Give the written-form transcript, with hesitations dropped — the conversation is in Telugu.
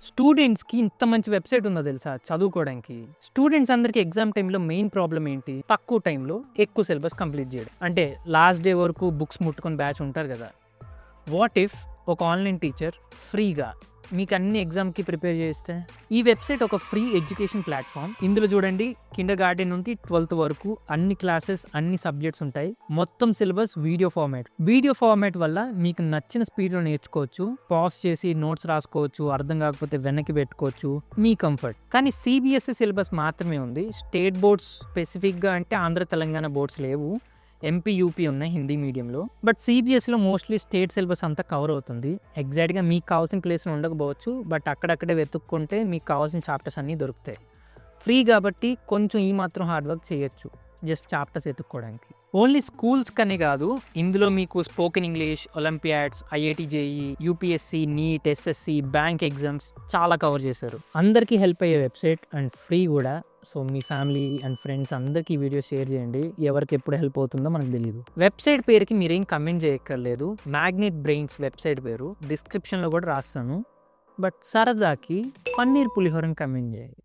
స్టూడెంట్స్‌కి ఇంత మంచి వెబ్‌సైట్ ఉందో తెలుసా చదువుకోవడానికి. స్టూడెంట్స్ అందరికి ఎగ్జామ్ టైమ్‌లో మెయిన్ ప్రాబ్లమ్ ఏంటి? తక్కువ టైమ్‌లో ఎక్కువ సిలబస్ కంప్లీట్ చేయడం. అంటే లాస్ట్ డే వరకు బుక్స్ ముట్టుకొని బ్యాచ్ ఉంటారు కదా! వాట్ ఇఫ్ ఒక ఆన్‌లైన్ టీచర్ ఫ్రీగా మీకు అన్ని ఎగ్జామ్‌కి ప్రిపేర్ చేస్తే? ఈ వెబ్‌సైట్ ఒక ఫ్రీ ఎడ్యుకేషన్ ప్లాట్‌ఫార్మ్. ఇందులో చూడండి కిండర్‌గార్టెన్ నుండి 12థ్ వరకు అన్ని క్లాసెస్, అన్ని సబ్జెక్ట్స్ ఉంటాయి. మొత్తం syllabus video format. Video format వల్ల మీకు నచ్చిన స్పీడ్‌లో నేర్చుకోవచ్చు. పాజ్ చేసి నోట్స్ రాసుకోవచ్చు. అర్థం కాకపోతే వెనక్కి పెట్టుకోవచ్చు. మీ కంఫర్ట్. కానీ సీబీఎస్ఈ సిలబస్ మాత్రమే ఉంది. స్టేట్ బోర్డ్స్ స్పెసిఫిక్‌గా అంటే ఆంధ్ర, తెలంగాణ బోర్డ్స్ లేవు. ఎంపీ, యూపీ ఉన్నాయి హిందీ మీడియంలో. బట్ సీబీఎస్ఈలో మోస్ట్లీ స్టేట్ సిలబస్ అంతా కవర్ అవుతుంది. ఎగ్జాక్ట్‌గా మీకు కావాల్సిన ప్లేస్‌లో ఉండకపోవచ్చు. బట్ అక్కడక్కడే వెతుక్కుంటే మీకు కావాల్సిన చాప్టర్స్ అన్నీ దొరుకుతాయి. ఫ్రీ కాబట్టి కొంచెం ఈ మాత్రం హార్డ్ వర్క్ చేయొచ్చు. జస్ట్ చాప్టర్స్ ఎతుక్కోవడానికి. ఓన్లీ స్కూల్స్‌కనే కాదు, ఇందులో మీకు spoken English, olympiads, IIT JEE, UPSC, NEET, SSC, bank exams చాలా కవర్ చేశారు. అందరికీ హెల్ప్ అయ్యే వెబ్‌సైట్ అండ్ ఫ్రీ కూడా. సో మీ ఫ్యామిలీ అండ్ ఫ్రెండ్స్ అందరికీ ఈ వీడియో షేర్ చేయండి. ఎవరికి ఎప్పుడు హెల్ప్ అవుతుందో మనకు తెలీదు. వెబ్‌సైట్ పేరుకి మీరేం కమెంట్ చేయక్కర్లేదు. మ్యాగ్నెట్ బ్రెయిన్స్ వెబ్‌సైట్ పేరు. డిస్క్రిప్షన్‌లో కూడా రాస్తాను. బట్ సరదాకి పన్నీర్ పులిహోరని కమెంట్ చేయండి.